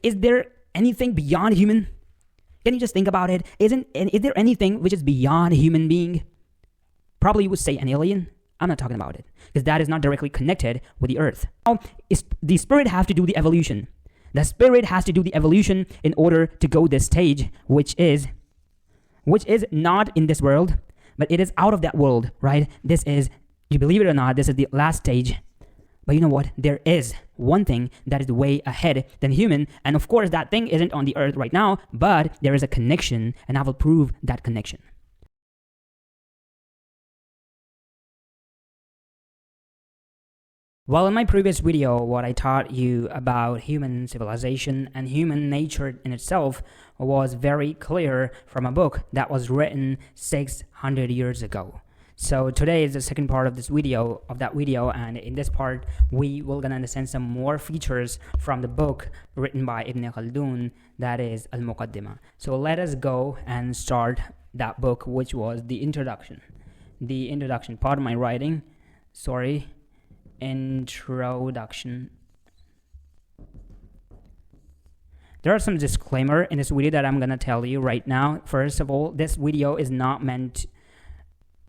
is there anything beyond human? Can you just think about it? Is there anything which is beyond human being? Probably you would say an alien. I'm not talking about it because that is not directly connected with the earth. Now, the spirit has to do the evolution. The spirit has to do the evolution in order to go this stage, which is not in this world, but it is out of that world, right? This is, you believe it or not, this is the last stage. But you know what? There is one thing that is way ahead than human. And of course, that thing isn't on the earth right now, but there is a connection, and I will prove that connection. Well, in my previous video, what I taught you about human civilization and human nature in itself was very clear from a book that was written 600 years ago. So today is the second part of that video, and in this part we will gonna understand some more features from the book written by Ibn Khaldun, that is Al-Muqaddimah. So let us go and start that book, which was the introduction. The introduction part of my writing, introduction. There are some disclaimer in this video that I'm gonna tell you right now. First of all, this video is not meant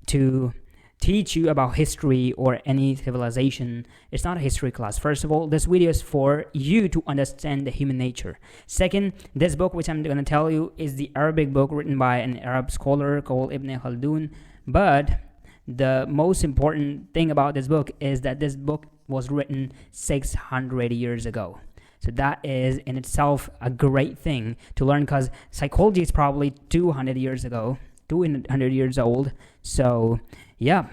to teach you about history or any civilization. It's not a history class. First of all, this video is for you to understand the human nature. Second, this book which I'm going to tell you is the Arabic book written by an Arab scholar called Ibn Khaldun. But the most important thing about this book is that this book was written 600 years ago. So that is in itself a great thing to learn, because psychology is probably 200 years ago, 200 years old. So yeah,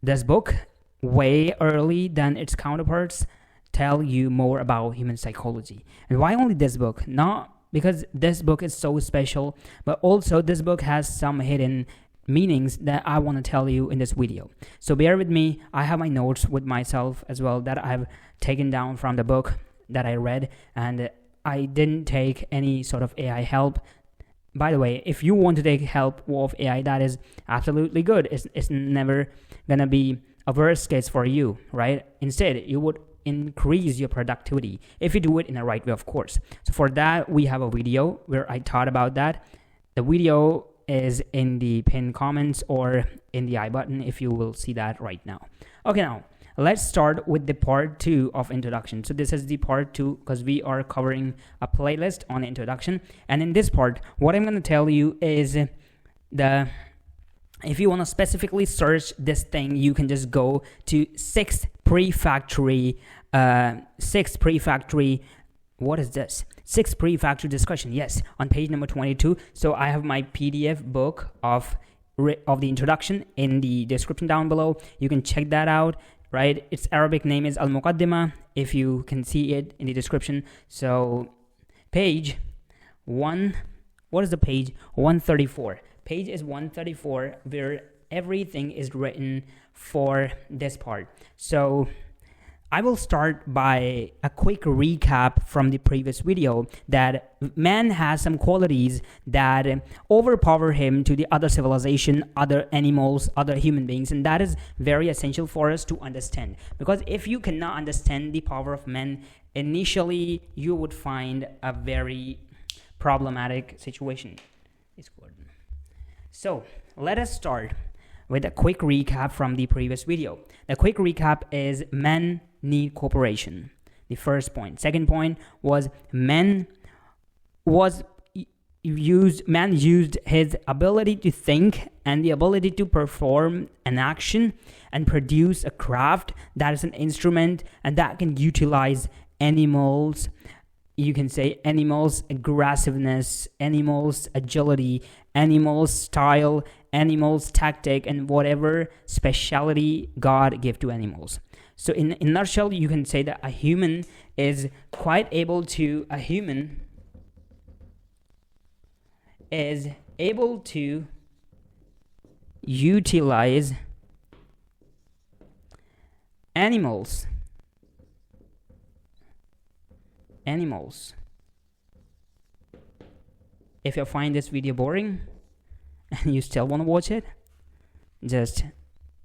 this book, way early than its counterparts, tell you more about human psychology. And why only this book? Not because this book is so special, but also this book has some hidden meanings that I want to tell you in this video. So bear with me. I have my notes with myself as well that I've taken down from the book that I read, and I didn't take any sort of AI help. By the way, if you want to take help of AI, that is absolutely good. It's never gonna be a worst case for you, right? Instead, you would increase your productivity if you do it in the right way, of course. So for that, we have a video where I taught about that. The video is in the pinned comments or in the I button if you will see that right now. Okay, now let's start with the part 2 of introduction. So this is the part 2 because we are covering a playlist on introduction. And in this part, what I'm going to tell you is if you want to specifically search this thing, you can just go to 6 prefactory, what is this? 6 prefactory discussion. Yes, on page number 22. So I have my PDF book of the introduction in the description down below. You can check that out. Right, its Arabic name is Al-Muqaddimah, if you can see it in the description. So page 1, what is the page? 134. Page is 134, where everything is written for this part. So I will start by a quick recap from the previous video that man has some qualities that overpower him to the other civilization, other animals, other human beings, and that is very essential for us to understand. Because if you cannot understand the power of men, initially you would find a very problematic situation. So let us start with a quick recap from the previous video. The quick recap is men need cooperation. The first point. Second point was man used his ability to think and the ability to perform an action and produce a craft that is an instrument and that can utilize animals. You can say animals' aggressiveness, animals' agility, animals' style, animals' tactic, and whatever speciality God gave to animals. So in a nutshell, you can say that a human is quite able to, utilize animals. If you find this video boring and you still want to watch it, just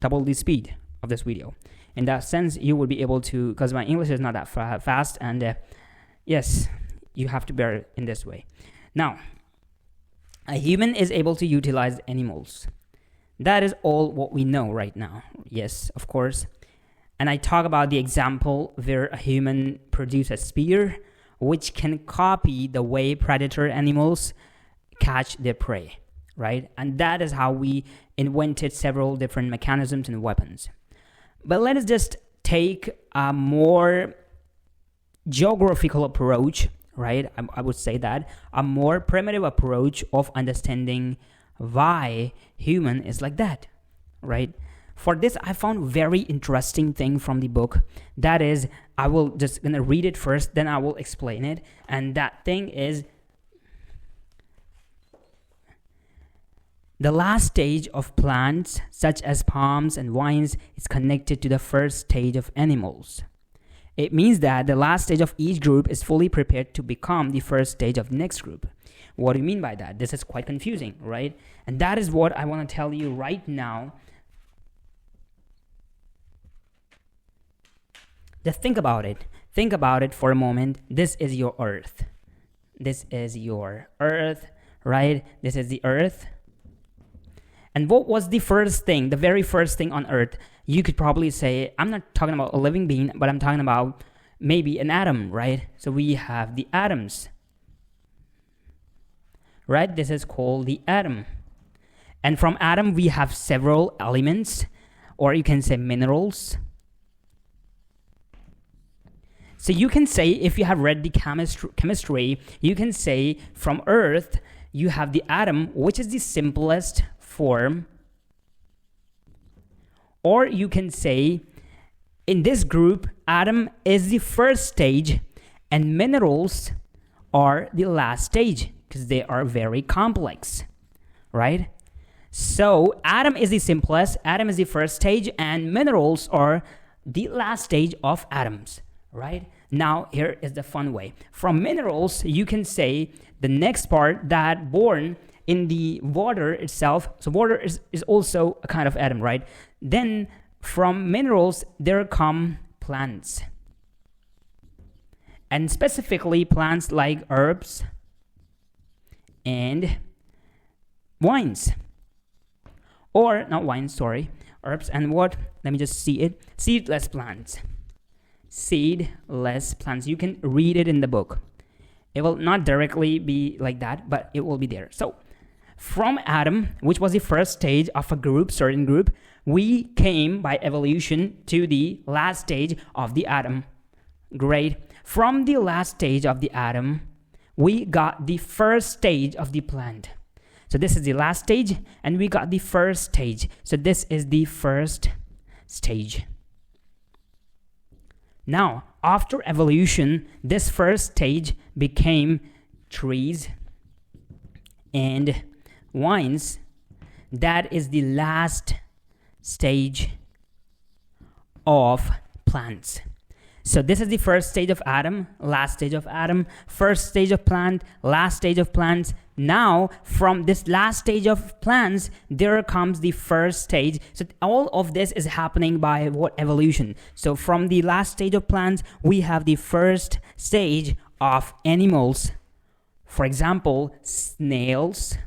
double the speed of this video. In that sense, you will be able to, because my English is not that fast, and yes, You have to bear it in this way. Now, a human is able to utilize animals. That is all what we know right now. Yes, of course. And I talk about the example where a human produces a spear which can copy the way predator animals catch their prey, right? And that is how we invented several different mechanisms and weapons. But let us just take a more geographical approach, right? I would say that a more primitive approach of understanding why human is like that, right? For this, I found very interesting thing from the book. That is, I will just gonna read it first, then I will explain it. And that thing is, the last stage of plants, such as palms and vines, is connected to the first stage of animals. It means that the last stage of each group is fully prepared to become the first stage of the next group. What do you mean by that? This is quite confusing, right? And that is what I want to tell you right now. Just think about it. Think about it for a moment. This is your earth. This is your earth, right? This is the earth. And what was the first thing, the very first thing on earth? You could probably say, I'm not talking about a living being, but I'm talking about maybe an atom, right? So we have the atoms, right? This is called the atom. And from atom, we have several elements, or you can say minerals. So you can say, if you have read the chemistry, you can say from earth, you have the atom, which is the simplest form. Or you can say, in this group, atom is the first stage and minerals are the last stage because they are very complex, right? So atom is the simplest, atom is the first stage, and minerals are the last stage of atoms, right? Now, here is the fun way. From minerals, you can say the next part that born in the water itself. So water is also a kind of atom, right? Then from minerals, there come plants. And specifically plants like herbs and wines. Or, not wines, sorry. Herbs and what? Let me just see it. Seedless plants. Seedless plants. You can read it in the book. It will not directly be like that, but it will be there. So, from atom, which was the first stage of a group, certain group, we came by evolution to the last stage of the atom. Great. From the last stage of the atom, we got the first stage of the plant. So this is the last stage, and we got the first stage. So this is the first stage. Now, after evolution, this first stage became trees and vines. That is the last stage of plants. So this is the first stage of atom, last stage of atom, first stage of plant, last stage of plants. Now, from this last stage of plants, there comes the first stage. So all of this is happening by what? Evolution. So from the last stage of plants, we have the first stage of animals. For example, snails.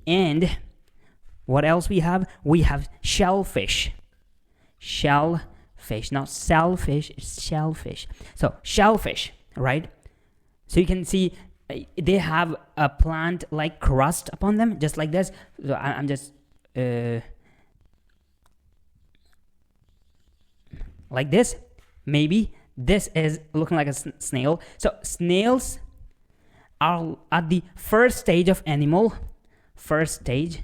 And what else we have? We have shellfish. Shellfish, not shellfish, it's shellfish. So shellfish, right? So you can see they have a plant-like crust upon them, just like this. So I'm just like this. Maybe this is looking like a snail. So snails are at the first stage of animal. First stage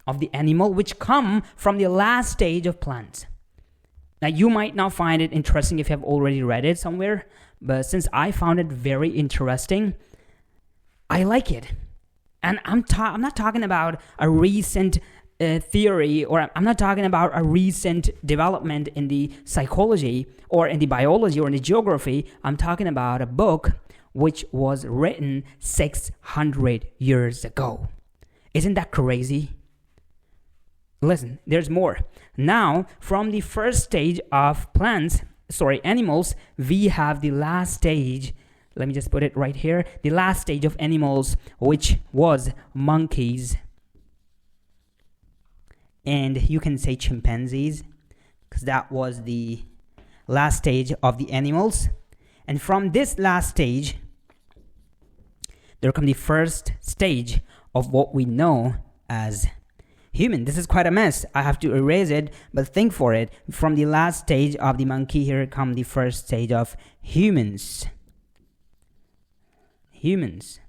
of the animal, which come from the last stage of plants. Now, you might not find it interesting if you have already read it somewhere, but since I found it very interesting, I like it. And I'm not talking about a recent theory, or I'm not talking about a recent development in the psychology or in the biology or in the geography. I'm talking about a book which was written 600 years ago. Isn't that crazy? Listen, there's more. Now, from the first stage of animals, we have the last stage let me just put it right here, the last stage of animals, which was monkeys, and you can say chimpanzees, because that was the last stage of the animals. And from this last stage, there comes the first stage of what we know as human. This is quite a mess. I have to erase it, but think for it. From the last stage of the monkey, here come the first stage of humans. Humans.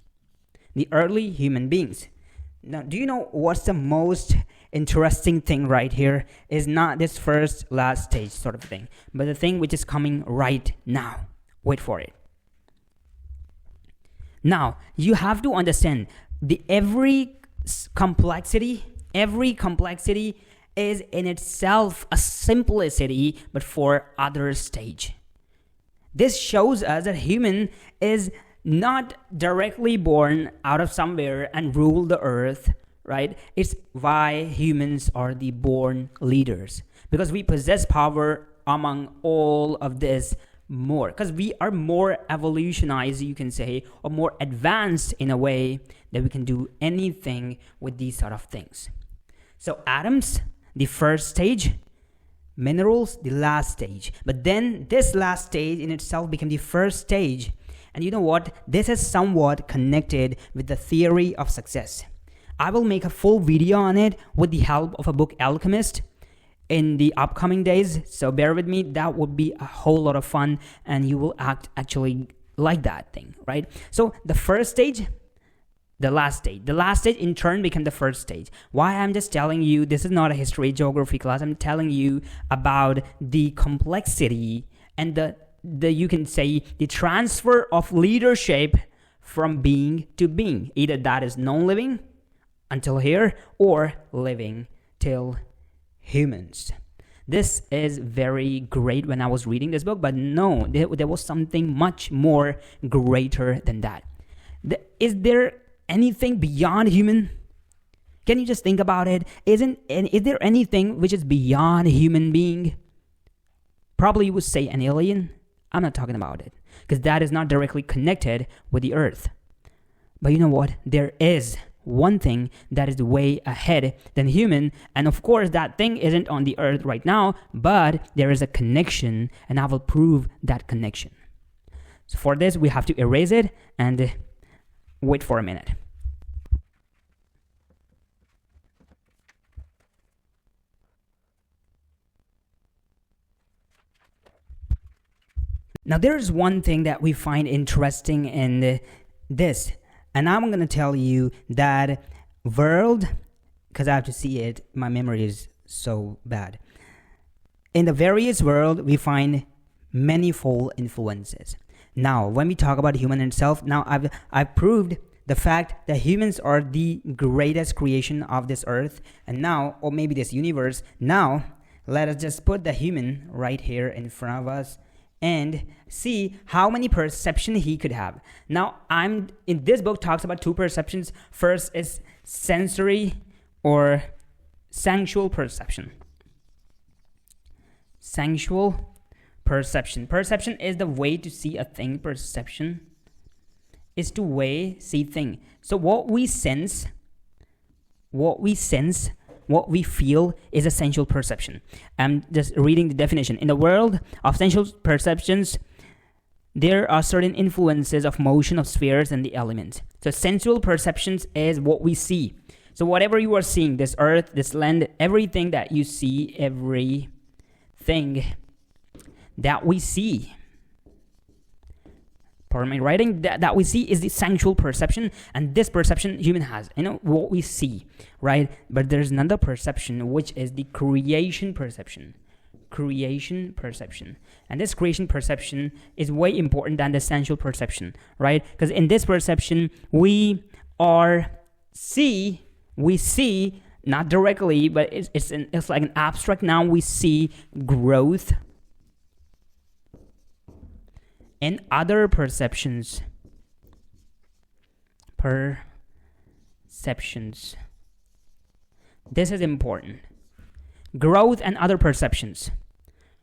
The early human beings. Now, do you know what's the most interesting thing right here? Is not this first, last stage sort of thing, but the thing which is coming right now. Wait for it. Now, you have to understand every complexity is in itself a simplicity, but for other stage. This shows us that human is not directly born out of somewhere and rule the earth, right? It's why humans are the born leaders, because we possess power among all of this more, because we are more evolutionized, you can say, or more advanced in a way that we can do anything with these sort of things. So atoms, the first stage, minerals, the last stage. But then this last stage in itself became the first stage. And you know what? This is somewhat connected with the theory of success. I will make a full video on it with the help of a book, Alchemist, in the upcoming days. So bear with me. That would be a whole lot of fun, and you will actually like that thing, right? So the first stage, the last stage in turn became the first stage. Why I'm just telling you, this is not a history geography class. I'm telling you about the complexity and the you can say the transfer of leadership from being to being. Either that is non-living until here, or living till humans. This is very great when I was reading this book, but no, there was something much more greater than that. Is there anything beyond human? Can you just think about it? Is there anything which is beyond human being? Probably you would say an alien. I'm not talking about it, because that is not directly connected with the earth. But you know what? There is one thing that is way ahead than human, and of course that thing isn't on the earth right now, but there is a connection, and I will prove that connection. So for this we have to erase it and wait for a minute. Now there's one thing that we find interesting in this, and I'm going to tell you that world, because I have to see it, my memory is so bad. In the various world, we find manifold influences. Now, when we talk about human itself, now I've proved the fact that humans are the greatest creation of this earth, and now, or maybe this universe. Now, let us just put the human right here in front of us and see how many perception he could have. Now, in this book talks about two perceptions. First is sensory or sensual perception. Sensual perception. Perception is the way to see a thing. Perception is to see thing. So what we sense, what we feel is a sensual perception. I'm just reading the definition. In the world of sensual perceptions, there are certain influences of motion of spheres and the elements. So sensual perceptions is what we see. So whatever you are seeing, this earth, this land, everything that you see, everything that we see, pardon my writing, that we see is the sensual perception, and this perception human has, what we see, right? But there's another perception, which is the creation perception. And this creation perception is way important than the sensual perception, right? Because in this perception we see not directly, but it's like an abstract noun. We see growth. And other perceptions. This is important. Growth and other perceptions,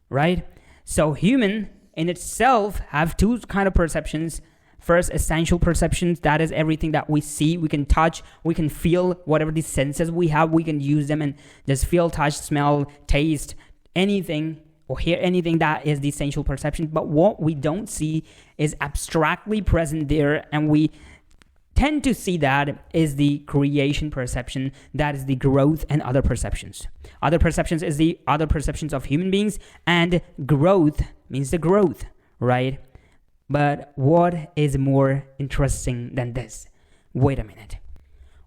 right? So human in itself have two kind of perceptions. First, essential perceptions, that is everything that we see, we can touch, we can feel, whatever the senses we have, we can use them and just feel, touch, smell, taste, anything, or hear anything. That is the essential perception. But what we don't see is abstractly present there, and we tend to see that is the creation perception, that is the growth and other perceptions. Other perceptions is the other perceptions of human beings, and growth means the growth, right? But what is more interesting than this? Wait a minute.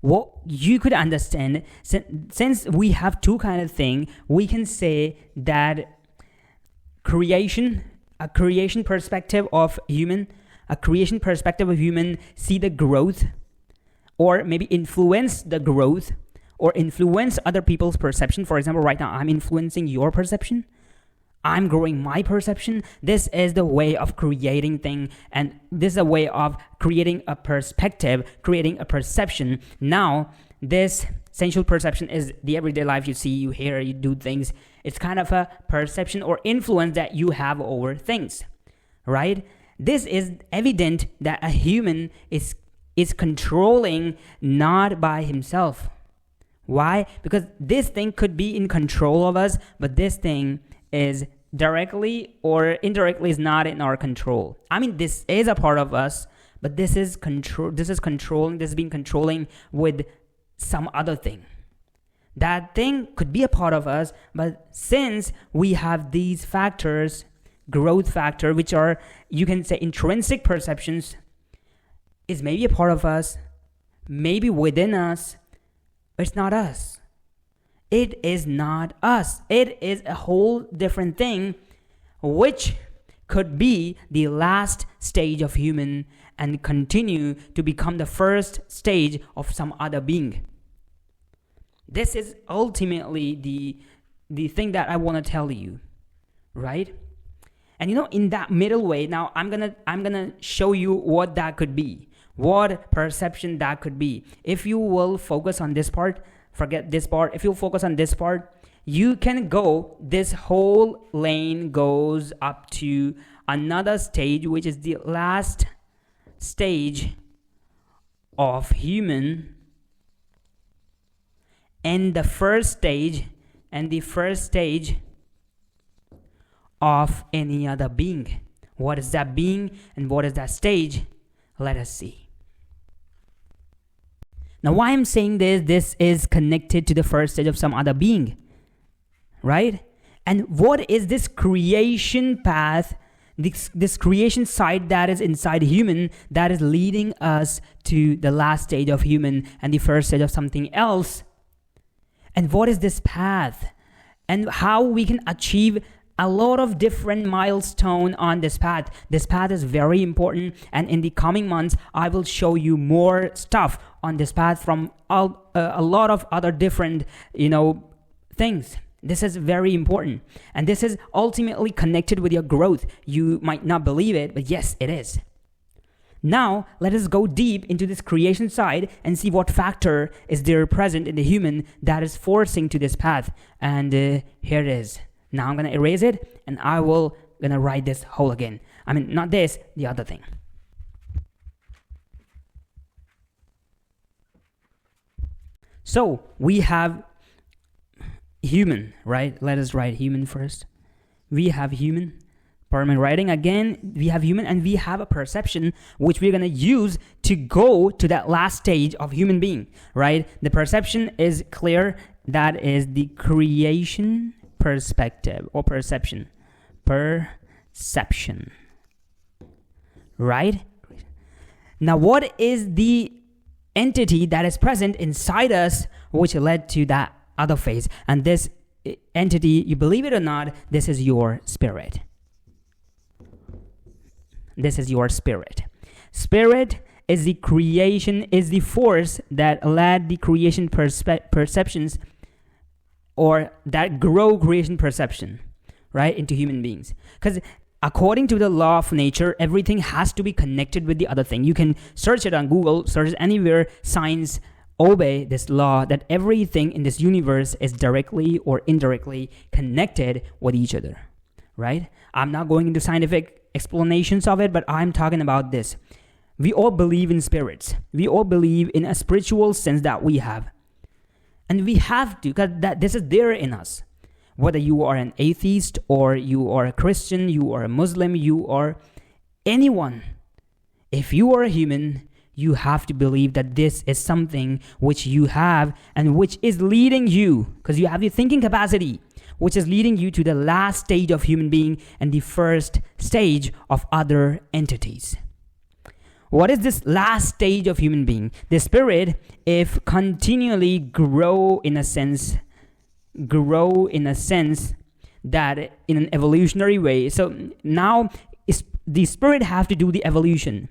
What you could understand, since we have two kind of thing, we can say that a creation perspective of human see the growth, or maybe influence the growth, or influence other people's perception. For example, right now I'm influencing your perception, I'm growing my perception. This is the way of creating thing, and this is a way of creating a perspective, creating a perception. Now, this essential perception is the everyday life you see, you hear, you do things. It's kind of a perception or influence that you have over things, right? This is evident that a human is controlling not by himself. Why? Because this thing could be in control of us, but this thing is directly or indirectly is not in our control. I mean, this is a part of us, but this is being controlling with some other thing. That thing could be a part of us, but since we have these factors, growth factor, which are, you can say, intrinsic perceptions, is maybe a part of us, maybe within us, but it's not us. It is not us. It is a whole different thing, which could be the last stage of human and continue to become the first stage of some other being. This is ultimately the thing that I want to tell you, right? And in that middle way, now I'm gonna show you what that could be, what perception that could be. If you will focus on this part, forget this part. If you focus on this part, you can go, this whole lane goes up to another stage, which is the last stage of human, and the first stage of any other being. What is that being and what is that stage? Let us see. Now, why I'm saying this is connected to the first stage of some other being, right? And what is this creation path, this creation side that is inside human, that is leading us to the last stage of human and the first stage of something else? And what is this path? And how we can achieve a lot of different milestones on this path. This path is very important, and in the coming months, I will show you more stuff on this path from a lot of other different, things. This is very important, and this is ultimately connected with your growth. You might not believe it, but yes, it is. Now, let us go deep into this creation side and see what factor is there present in the human that is forcing to this path. And here it is. Now I'm going to erase it, and I will going to write this whole again. I mean, not this, the other thing. So we have human, right? Let us write human first. We have human. Permanent writing again, we have human, and we have a perception which we're going to use to go to that last stage of human being, right? The perception is clear. That is the creation perspective or perception. Perception. Right? Now, what is the entity that is present inside us which led to that other phase? And this entity, you believe it or not, this is your spirit. This is your spirit. Spirit is the creation, is the force that led the creation perceptions, or that grow creation perception, right, into human beings. Because according to the law of nature, everything has to be connected with the other thing. You can search it on Google, search it anywhere. Science obey this law that everything in this universe is directly or indirectly connected with each other, right? I'm not going into scientific explanations of it, but I'm talking about this. We all believe in spirits. We all believe in a spiritual sense that we have. And we have to, because this is there in us. Whether you are an atheist or you are a Christian, you are a Muslim, you are anyone. If you are a human, you have to believe that this is something which you have and which is leading you, because you have the thinking capacity, which is leading you to the last stage of human being and the first stage of other entities. What is this last stage of human being? The spirit, if continually grow in a sense that in an evolutionary way. So now the spirit has to do the evolution.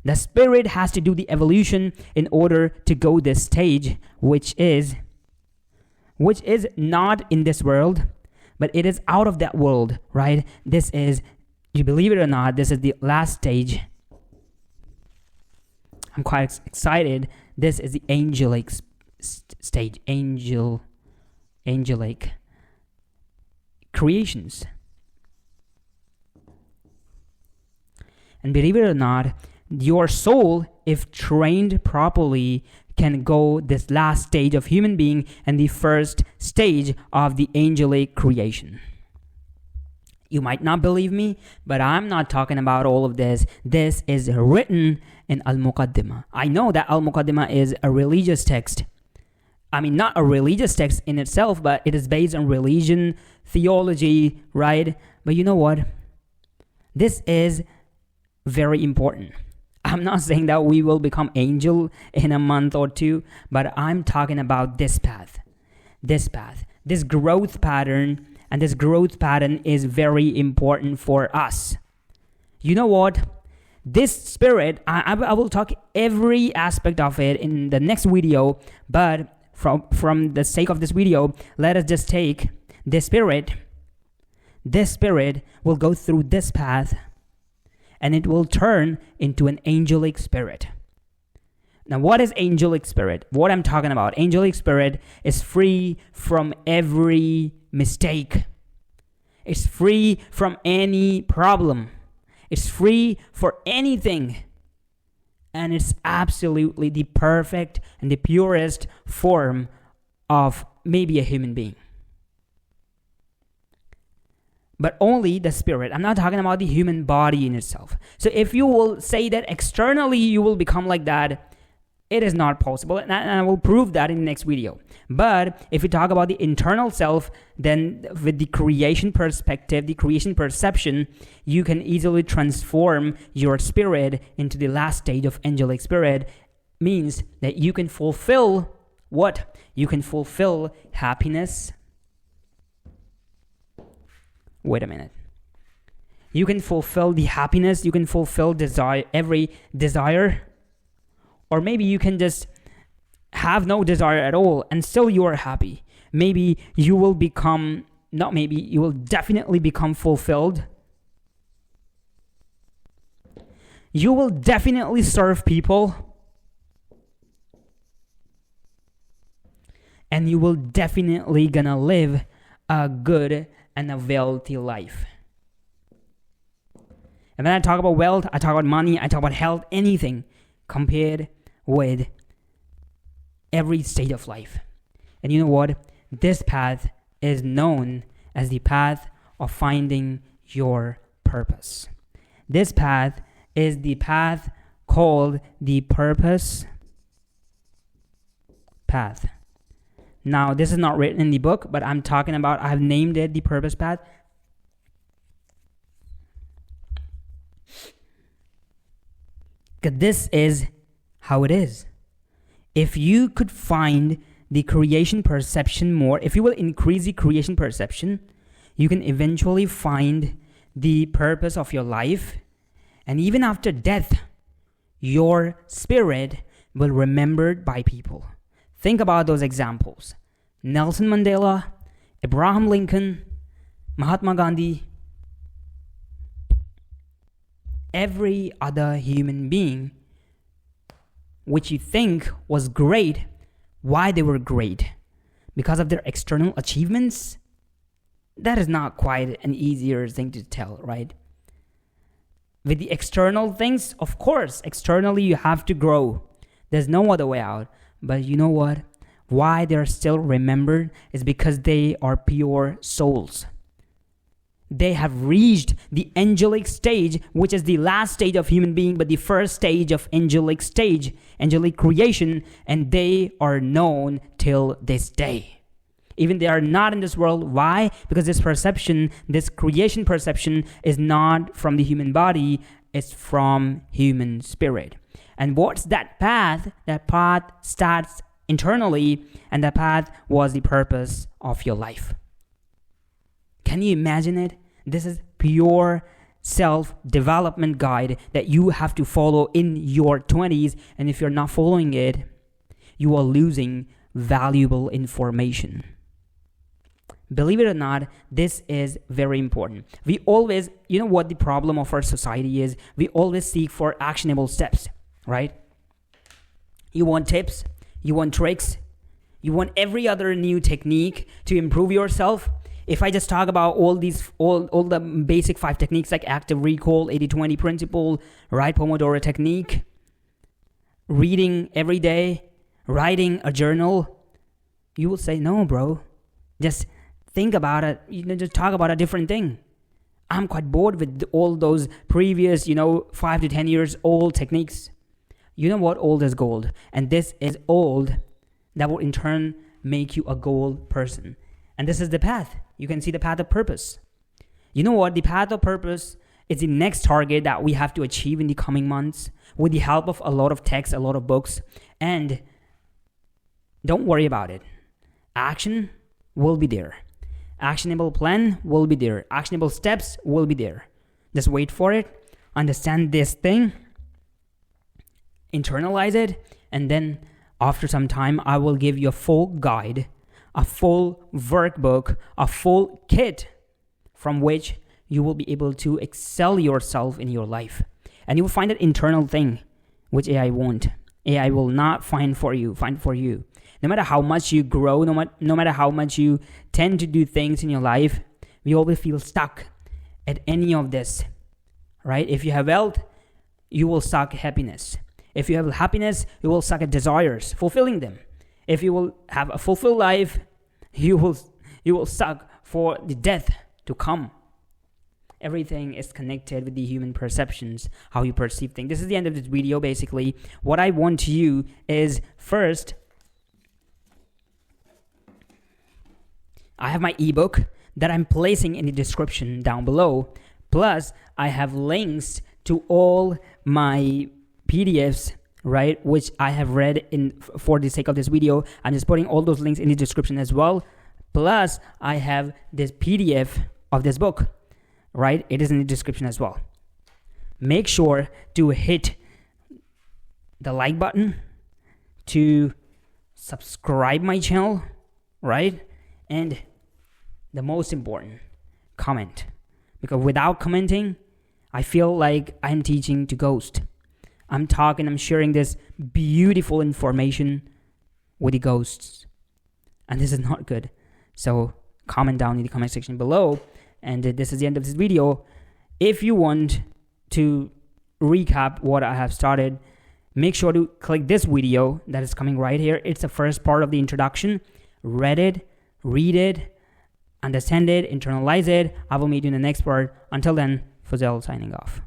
The spirit has to do the evolution in order to go this stage, which is not in this world, but it is out of that world, right? This is, you believe it or not, this is the last stage. I'm quite excited. This is the angelic stage, angelic creations. And believe it or not, your soul, if trained properly, can go this last stage of human being and the first stage of the angelic creation. You might not believe me, but I'm not talking about all of this. This is written in Al-Muqaddimah. I know that Al-Muqaddimah is a religious text. I mean, not a religious text in itself, but it is based on religion, theology, right? But you know what? This is very important. I'm not saying that we will become angel in a month or two, but I'm talking about this path, this growth pattern, and this growth pattern is very important for us. You know what? This spirit, I will talk every aspect of it in the next video, but from the sake of this video, let us just take this spirit. This spirit will go through this path, and it will turn into an angelic spirit. Now, what is angelic spirit? What I'm talking about, angelic spirit is free from every mistake. It's free from any problem. It's free for anything. And it's absolutely the perfect and the purest form of maybe a human being. But only the spirit. I'm not talking about the human body in itself. So if you will say that externally you will become like that, it is not possible. And I will prove that in the next video. But if you talk about the internal self, then with the creation perspective, the creation perception, you can easily transform your spirit into the last stage of angelic spirit. Means that you can fulfill what? You can fulfill happiness. Wait a minute. You can fulfill the happiness, you can fulfill desire, every desire, or maybe you can just have no desire at all and still you are happy. Maybe you will become, not maybe, you will definitely become fulfilled. You will definitely serve people. And you will definitely gonna live a good and a wealthy life. And when I talk about wealth, I talk about money, I talk about health, anything compared with every state of life. And you know what? This path is known as the path of finding your purpose. This path is the path called the purpose path. Now, this is not written in the book, but I'm talking about, I've named it the purpose path. Because this is how it is. If you could find the creation perception more, if you will increase the creation perception, you can eventually find the purpose of your life. And even after death, your spirit will be remembered by people. Think about those examples. Nelson Mandela, Abraham Lincoln, Mahatma Gandhi, every other human being which you think was great. Why they were great? Because of their external achievements? That is not quite an easier thing to tell, right? With the external things, of course, externally you have to grow. There's no other way out. But you know what? Why they're still remembered is because they are pure souls. They have reached the angelic stage, which is the last stage of human being, but the first stage of angelic creation, and they are known till this day. Even they are not in this world. Why? Because this perception, this creation perception, is not from the human body, it's from human spirit. And what's that path? That path starts internally, and that path was the purpose of your life. Can you imagine it? This is pure self-development guide that you have to follow in your 20s, and if you're not following it, you are losing valuable information. Believe it or not, this is very important. We always, you know what the problem of our society is? We always seek for actionable steps, right? You want tips, you want tricks, you want every other new technique to improve yourself. If I just talk about all the basic 5 techniques like active recall, 80-20 principle, right, Pomodoro technique, reading every day, writing a journal, you will say, no, bro, just think about it. Just talk about a different thing. I'm quite bored with all those previous, 5 to 10 years old techniques. You know what? Old is gold. And this is old that will in turn make you a gold person. And this is the path. You can see the path of purpose. You know what? The path of purpose is the next target that we have to achieve in the coming months with the help of a lot of texts, a lot of books. And don't worry about it. Action will be there. Actionable plan will be there. Actionable steps will be there. Just wait for it. Understand this thing. Internalize it. And then after some time, I will give you a full guide, a full workbook, a full kit from which you will be able to excel yourself in your life. And you will find that internal thing which AI won't. AI will not find for you. No matter how much you grow, no matter how much you tend to do things in your life, we always feel stuck at any of this, right? If you have wealth, you will suck happiness. If you have happiness, you will suck at desires, fulfilling them. If you will have a fulfilled life, you will suck for the death to come. Everything is connected with the human perceptions, how you perceive things. This is the end of this video, basically. What I want you is, first, I have my ebook that I'm placing in the description down below. Plus, I have links to all my PDFs, right, which I have read for the sake of this video. I'm just putting all those links in the description as well. Plus, I have this PDF of this book, right? It is in the description as well. Make sure to hit the like button, to subscribe my channel, right? And the most important, comment. Because without commenting, I feel like I'm teaching to ghost. I'm sharing this beautiful information with the ghosts. And this is not good. So comment down in the comment section below. And this is the end of this video. If you want to recap what I have started, make sure to click this video that is coming right here. It's the first part of the introduction. Read it, understand it, internalize it. I will meet you in the next part. Until then, Fuzail signing off.